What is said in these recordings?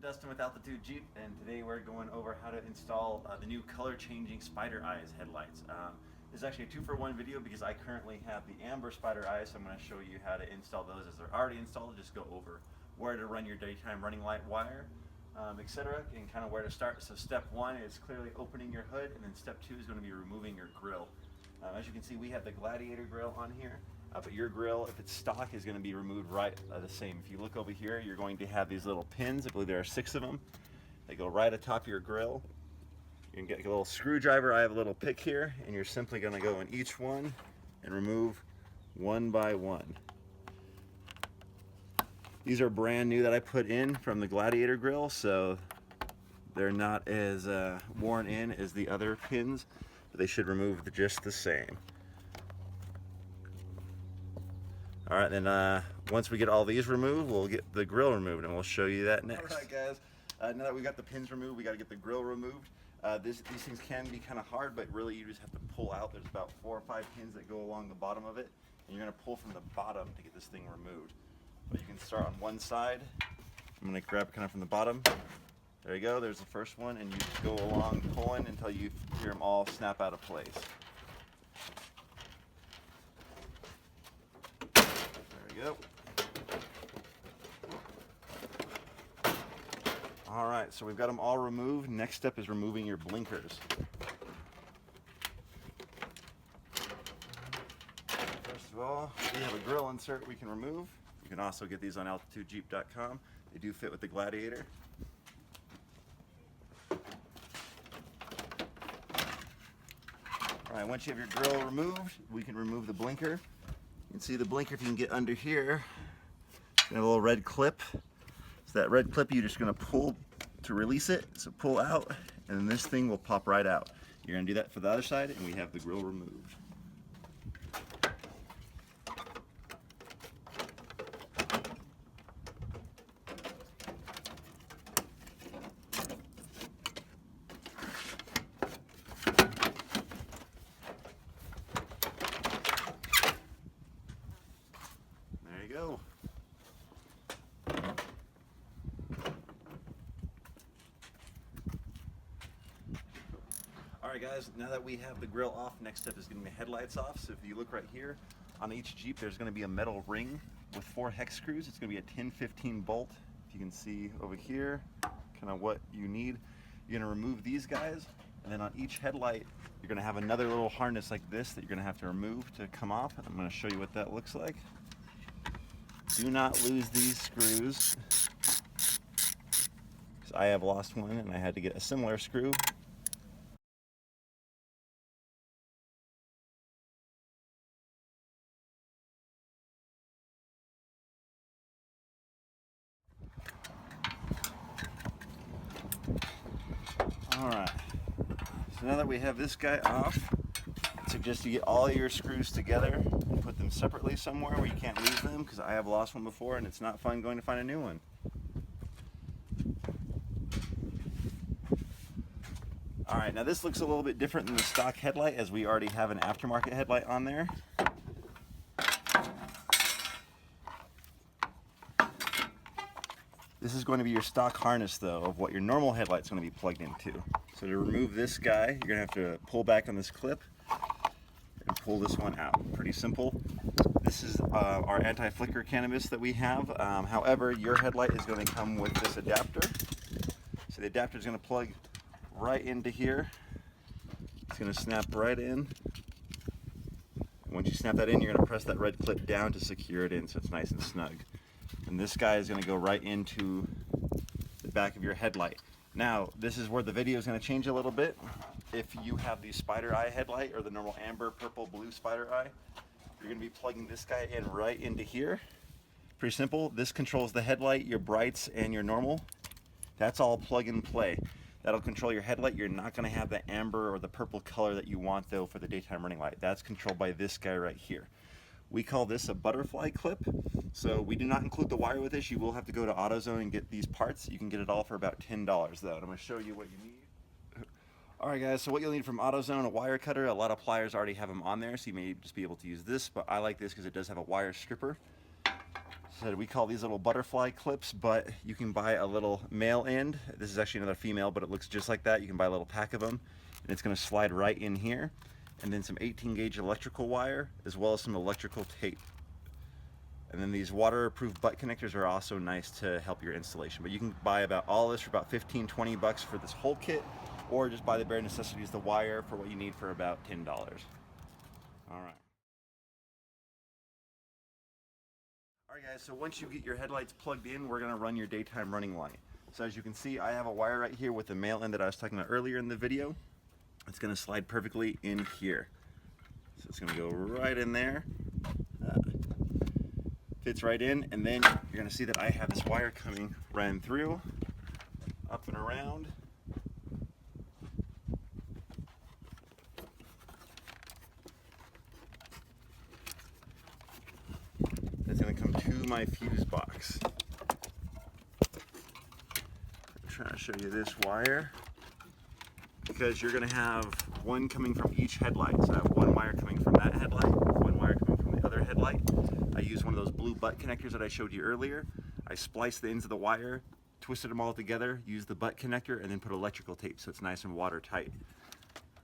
Dustin with Altitude Jeep, and today we're going over how to install the new color-changing Spider Eyes headlights. This is actually a 2-for-1 video because I currently have the amber Spider Eyes, so I'm going to show you how to install those as they're already installed. Just go over where to run your daytime running light wire, etc., and kind of where to start. So step 1 is clearly opening your hood, and then step 2 is going to be removing your grill. As you can see, we have the Gladiator grill on here. But your grill, if it's stock, is going to be removed right the same. If you look over here, you're going to have these little pins. I believe there are 6 of them. They go right atop your grill. You can get a little screwdriver. I have a little pick here, and you're simply going to go in each one and remove one by one. These are brand new that I put in from the Gladiator grill, so they're not as worn in as the other pins, but they should remove just the same. All right, then once we get all these removed, we'll get the grill removed, and we'll show you that next. All right, guys, now that we got the pins removed, we got to get the grill removed. These things can be kind of hard, but really you just have to pull out. There's about 4 or 5 pins that go along the bottom of it, and you're going to pull from the bottom to get this thing removed. But you can start on one side. I'm going to grab kind of from the bottom. There you go, there's the first one, and you just go along pulling until you hear them all snap out of place. Go. All right, so we've got them all removed. Next step is removing your blinkers. First of all, we have a grill insert we can remove. You can also get these on altitudejeep.com. They do fit with the Gladiator. All right, once you have your grill removed, we can remove the blinker. You can see the blinker, if you can get under here, it's gonna have a little red clip. So that red clip, you're just gonna pull to release it. So pull out, and then this thing will pop right out. You're gonna do that for the other side, and we have the grill removed. Go. Alright guys, now that we have the grill off, next step is getting the headlights off. So if you look right here, on each Jeep there's going to be a metal ring with 4 hex screws. It's going to be a 10-15 bolt. If you can see over here, kind of what you need. You're going to remove these guys, and then on each headlight you're going to have another little harness like this that you're going to have to remove to come off. I'm going to show you what that looks like. Do not lose these screws, because I have lost one and I had to get a similar screw. Alright, so now that we have this guy off, I suggest you get all your screws together and put them separately somewhere where you can't lose them, because I have lost one before and it's not fun going to find a new one. Alright, now this looks a little bit different than the stock headlight, as we already have an aftermarket headlight on there. This is going to be your stock harness though, of what your normal headlight's going to be plugged into. So to remove this guy, you're going to have to pull back on this clip and pull this one out. Pretty simple. This is our anti-flicker cannabis that we have. However, your headlight is going to come with this adapter. So the adapter is going to plug right into here. It's going to snap right in. And once you snap that in, you're going to press that red clip down to secure it in so it's nice and snug. And this guy is going to go right into the back of your headlight. Now, this is where the video is going to change a little bit. If you have the Spider Eye headlight or the normal amber, purple, blue Spider Eye, you're going to be plugging this guy in right into here. Pretty simple. This controls the headlight, your brights, and your normal. That's all plug and play. That'll control your headlight. You're not going to have the amber or the purple color that you want though for the daytime running light. That's controlled by this guy right here. We call this a butterfly clip. So we do not include the wire with this. You will have to go to AutoZone and get these parts. You can get it all for about $10 though. And I'm going to show you what you need. Alright guys, so what you'll need from AutoZone, a wire cutter. A lot of pliers already have them on there, so you may just be able to use this, but I like this because it does have a wire stripper. So we call these little butterfly clips, but you can buy a little male end. This is actually another female, but it looks just like that. You can buy a little pack of them, and it's going to slide right in here. And then some 18 gauge electrical wire, as well as some electrical tape. And then these waterproof butt connectors are also nice to help your installation. But you can buy about all this for about 15, 20 bucks for this whole kit, or just buy the bare necessities, the wire, for what you need for about $10. All right. Alright guys, so once you get your headlights plugged in, we're going to run your daytime running light. So as you can see, I have a wire right here with the male end that I was talking about earlier in the video. It's going to slide perfectly in here. So it's going to go right in there. Fits right in, and then you're going to see that I have this wire coming right through, up and around. It's going to come to my fuse box. I'm trying to show you this wire, because you're going to have one coming from each headlight. So I have one wire coming from that headlight, one wire coming from the other headlight. I used one of those blue butt connectors that I showed you earlier. I spliced the ends of the wire, twisted them all together, used the butt connector, and then put electrical tape so it's nice and watertight.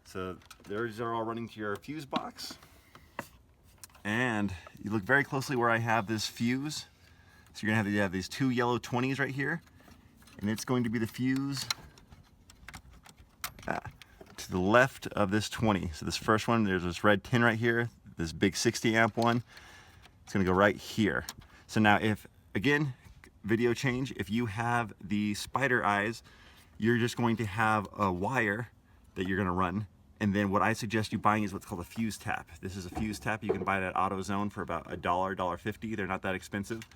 So those are all running to your fuse box. And you look very closely where I have this fuse. So you're gonna have these two yellow 20s right here, and it's going to be the fuse to the left of this 20. So this first one, there's this red 10 right here, this big 60 amp one. It's gonna go right here. So now if, again, video change, if you have the spider eyes, you're just going to have a wire that you're gonna run. And then what I suggest you buying is what's called a fuse tap. This is a fuse tap. You can buy it at AutoZone for about $1, $1.50. They're not that expensive.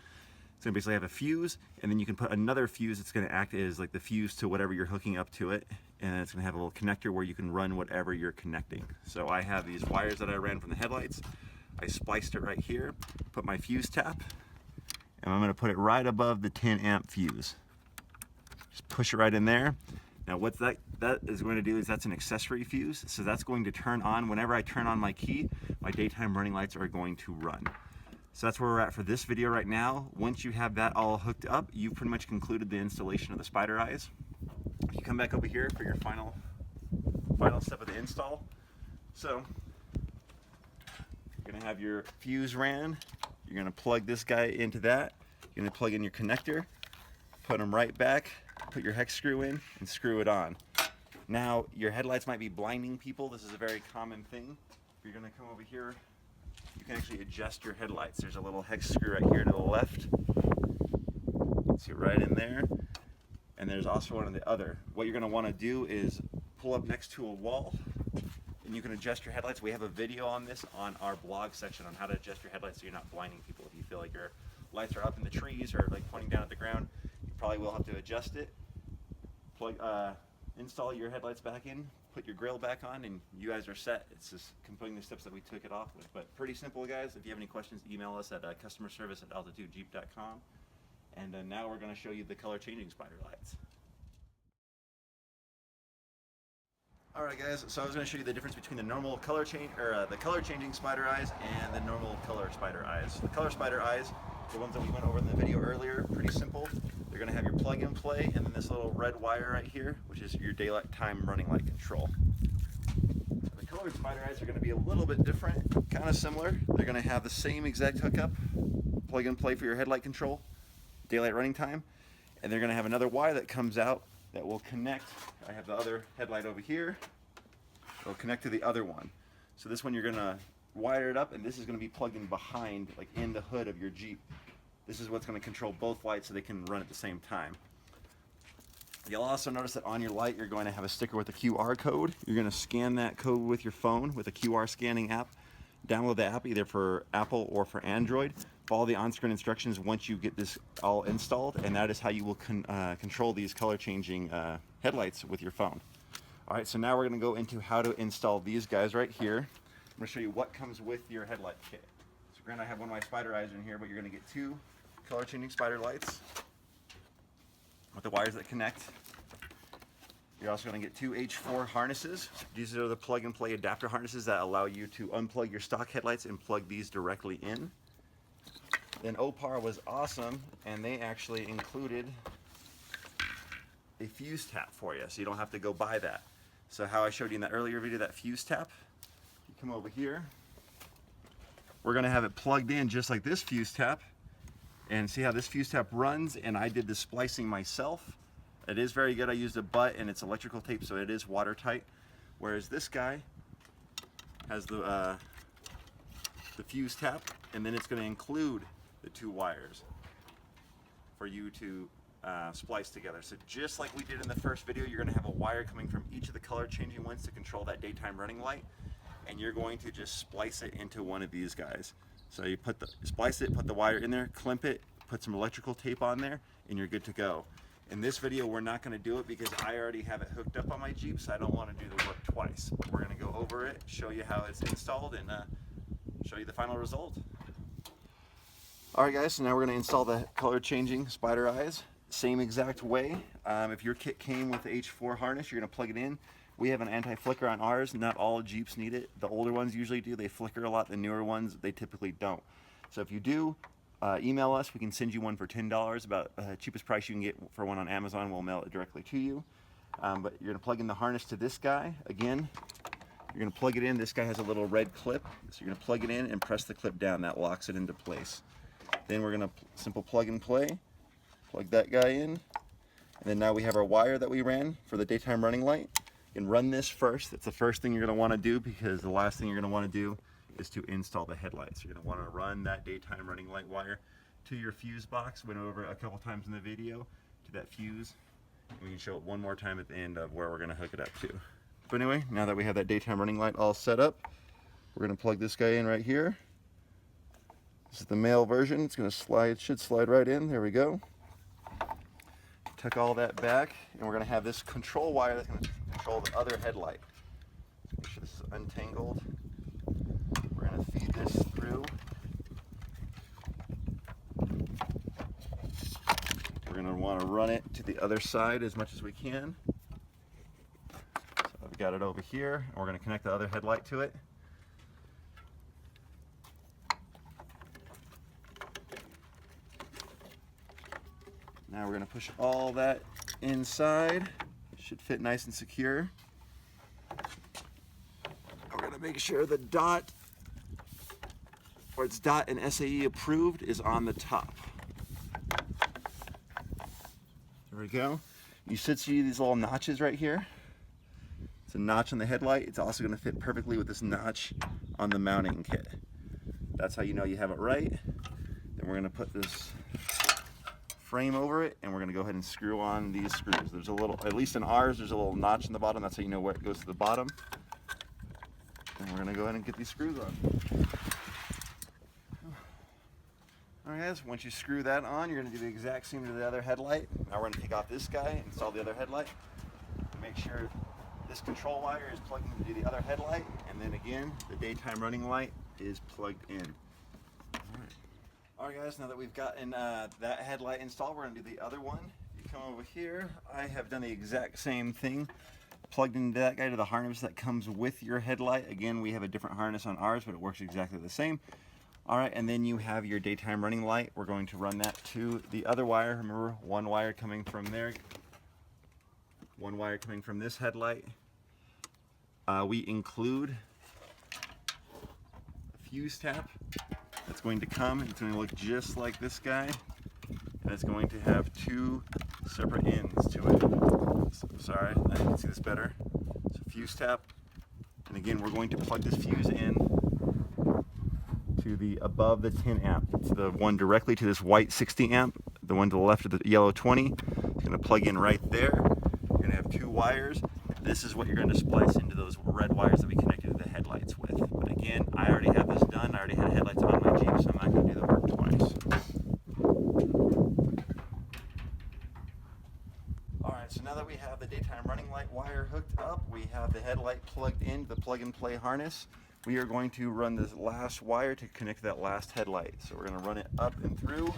It's gonna basically have a fuse, and then you can put another fuse that's gonna act as like the fuse to whatever you're hooking up to it. And it's gonna have a little connector where you can run whatever you're connecting. So I have these wires that I ran from the headlights. I spliced it right here, put my fuse tap, and I'm gonna put it right above the 10 amp fuse. Just push it right in there. Now what that is going to do is that's an accessory fuse. So that's going to turn on, whenever I turn on my key, my daytime running lights are going to run. So that's where we're at for this video right now. Once you have that all hooked up, you've pretty much concluded the installation of the spider eyes. If you come back over here for your final step of the install. So you're gonna have your fuse ran. You're gonna plug this guy into that. You're gonna plug in your connector, put them right back, put your hex screw in, and screw it on. Now, your headlights might be blinding people. This is a very common thing. You're gonna come over here. You can actually adjust your headlights. There's a little hex screw right here to the left. See right in there. And there's also one on the other. What you're gonna wanna do is pull up next to a wall, and you can adjust your headlights. We have a video on this on our blog section on how to adjust your headlights so you're not blinding people. If you feel like your lights are up in the trees or like pointing down at the ground, you probably will have to adjust it. Install your headlights back in, put your grill back on, and you guys are set. It's just completing the steps that we took it off with. But pretty simple, guys. If you have any questions, email us at customerservice@altitudejeep.com. And now we're going to show you the color changing spider lights. Alright guys, so I was going to show you the difference between the normal color changing spider eyes and the normal color spider eyes. The color spider eyes, the ones that we went over in the video earlier, pretty simple. You're going to have your plug and play, and then this little red wire right here, which is your daylight time running light control. The colored spider eyes are going to be a little bit different, kind of similar. They're going to have the same exact hookup, plug and play for your headlight control, daylight running time, and they're going to have another wire that comes out that will connect. I have the other headlight over here. It'll connect to the other one. So this one you're going to wire it up, and this is going to be plugged in behind, like in the hood of your Jeep. This is what's going to control both lights so they can run at the same time. You'll also notice that on your light you're going to have a sticker with a QR code. You're going to scan that code with your phone with a QR scanning app. Download the app either for Apple or for Android. Follow the on-screen instructions once you get this all installed, and that is how you will control these color changing headlights with your phone. Alright, so now we're going to go into how to install these guys right here. I'm going to show you what comes with your headlight kit. So granted, I have one of my spider eyes in here, but you're going to get two color changing spider lights with the wires that connect. You're also going to get two H4 harnesses. These are the plug and play adapter harnesses that allow you to unplug your stock headlights and plug these directly in. Then Opar was awesome, and they actually included a fuse tap for you, so you don't have to go buy that. So how I showed you in that earlier video, that fuse tap, you come over here, we're gonna have it plugged in just like this fuse tap, and see how this fuse tap runs, and I did the splicing myself. It is very good. I used a butt, and it's electrical tape, so it is watertight, whereas this guy has the fuse tap, and then it's gonna include the 2 wires for you to splice together. So just like we did in the first video, you're going to have a wire coming from each of the color changing ones to control that daytime running light, and you're going to just splice it into one of these guys. So you splice it, put the wire in there, clamp it, put some electrical tape on there, and you're good to go. In this video, we're not going to do it because I already have it hooked up on my Jeep, so I don't want to do the work twice. We're going to go over it, show you how it's installed, and show you the final result. Alright guys, so now we're going to install the color changing spider eyes. Same exact way. If your kit came with the H4 harness, you're going to plug it in. We have an anti-flicker on ours. Not all Jeeps need it. The older ones usually do. They flicker a lot. The newer ones, they typically don't. So if you do, email us. We can send you one for $10. About the cheapest price you can get for one on Amazon. We'll mail it directly to you. But you're going to plug in the harness to this guy. Again, you're going to plug it in. This guy has a little red clip. So you're going to plug it in and press the clip down. That locks it into place. Then we're going to simple plug and play. Plug that guy in. And then now we have our wire that we ran for the daytime running light. You can run this first. That's the first thing you're going to want to do, because the last thing you're going to want to do is to install the headlights. You're going to want to run that daytime running light wire to your fuse box. Went over it a couple times in the video, to that fuse. And we can show it one more time at the end of where we're going to hook it up to. But anyway, now that we have that daytime running light all set up, we're going to plug this guy in right here. This is the male version. It's going to slide, it should slide right in. There we go. Tuck all that back, and we're going to have this control wire that's going to control the other headlight. Make sure this is untangled. We're going to feed this through. We're going to want to run it to the other side as much as we can. So I've got it over here, and we're going to connect the other headlight to it. Now we're going to push all that inside. It should fit nice and secure. We're going to make sure the dot, where it's dot and SAE approved, is on the top. There we go. You should see these little notches right here. It's a notch on the headlight. It's also going to fit perfectly with this notch on the mounting kit. That's how you know you have it right. Then we're going to put this frame over it, and we're going to go ahead and screw on these screws. There's a little, at least in ours, there's a little notch in the bottom. That's how you know where it goes to the bottom. And we're going to go ahead and get these screws on. Alright guys, once you screw that on, you're going to do the exact same to the other headlight. Now we're going to take off this guy, install the other headlight. Make sure this control wire is plugged into the other headlight, and then again, the daytime running light is plugged in. Alright guys, now that we've gotten that headlight installed, we're going to do the other one. You come over here, I have done the exact same thing. Plugged into that guy to the harness that comes with your headlight. Again, we have a different harness on ours, but it works exactly the same. Alright, and then you have your daytime running light. We're going to run that to the other wire. Remember, one wire coming from there, one wire coming from this headlight. We include a fuse tap. It's going to come, it's going to look just like this guy, and it's going to have 2 separate ends to it. So, sorry, I can see this better. So fuse tap, and again we're going to plug this fuse in to the above the 10 amp. It's the one directly to this white 60 amp, the one to the left of the yellow 20. It's going to plug in right there. You're going to have 2 wires. This is what you're going to splice into those red wires that we connected to the headlights with. But again, I already have this done. I already had headlights on my Jeep, so I'm not going to do the work twice. Alright, so now that we have the daytime running light wire hooked up, we have the headlight plugged into the plug and play harness. We are going to run this last wire to connect that last headlight. So we're going to run it up and through.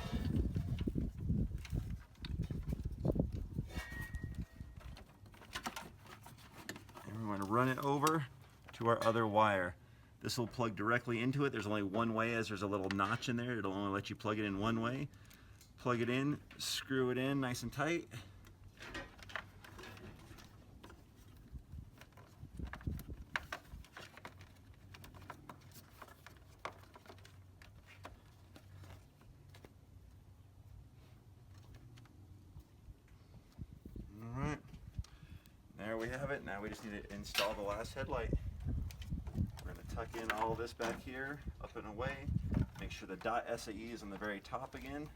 And we're going to run it over to our other wire. This will plug directly into it. There's only one way, as there's a little notch in there. It'll only let you plug it in one way. Plug it in, screw it in nice and tight. All right, there we have it. Now we just need to install the last headlight. We're going to tuck in all this back here, up and away. Make sure the .SAE is on the very top again.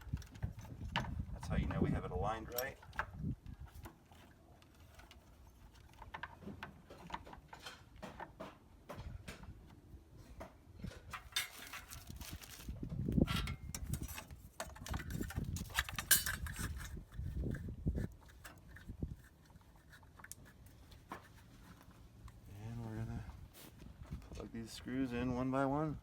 That's how you know we have it aligned right. And we're going to plug these screws in one by one.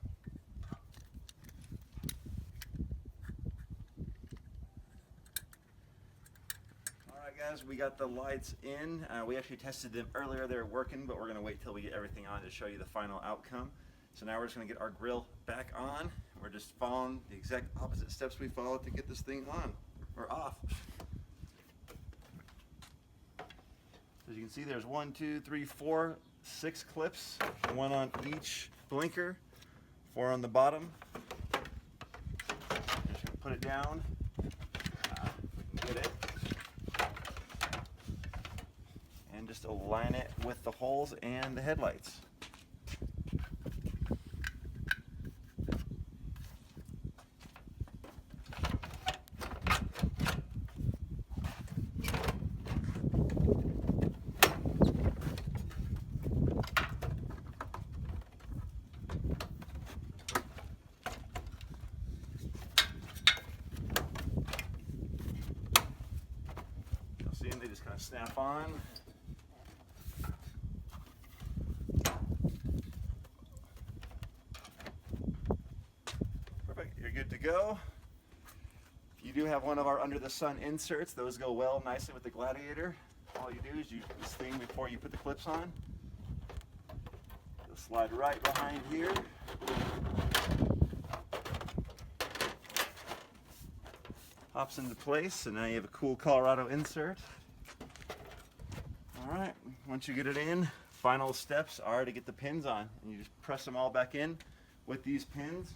Guys, we got the lights in. We actually tested them earlier. They're working, but we're going to wait till we get everything on to show you the final outcome. So now we're just going to get our grill back on. We're just following the exact opposite steps we followed to get this thing on or off. As you can see, there's 1, 2, 3, 4, 6 clips, one on each blinker, 4 on the bottom. Just going to put it down. If we can get it. And just align it with the holes and the headlights. You'll see them, they just kind of snap on. You're good to go. You do have one of our under the sun inserts. Those go well nicely with the Gladiator. All you do is use this thing before you put the clips on. It'll slide right behind here. Pops into place, and now you have a cool Colorado insert. All right, once you get it in, final steps are to get the pins on. And you just press them all back in with these pins.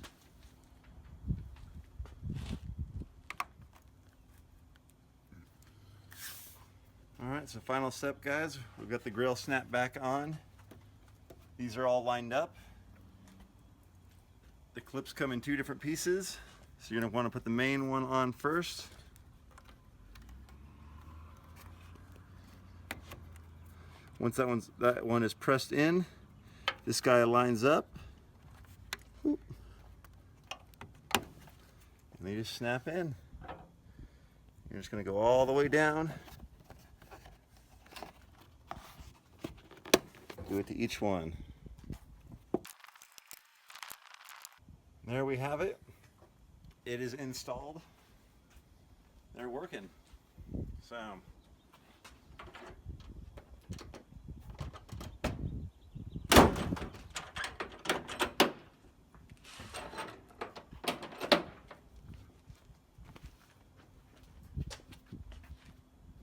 Alright, so final step, guys. We've got the grill snap back on. These are all lined up. The clips come in 2 different pieces, so you're going to want to put the main one on first. Once that one is pressed in, this guy lines up. And they just snap in. You're just going to go all the way down. Do it to each one. There we have it. It is installed. They're working. So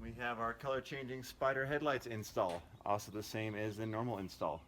we have our color changing spider headlights install, also the same as the normal install.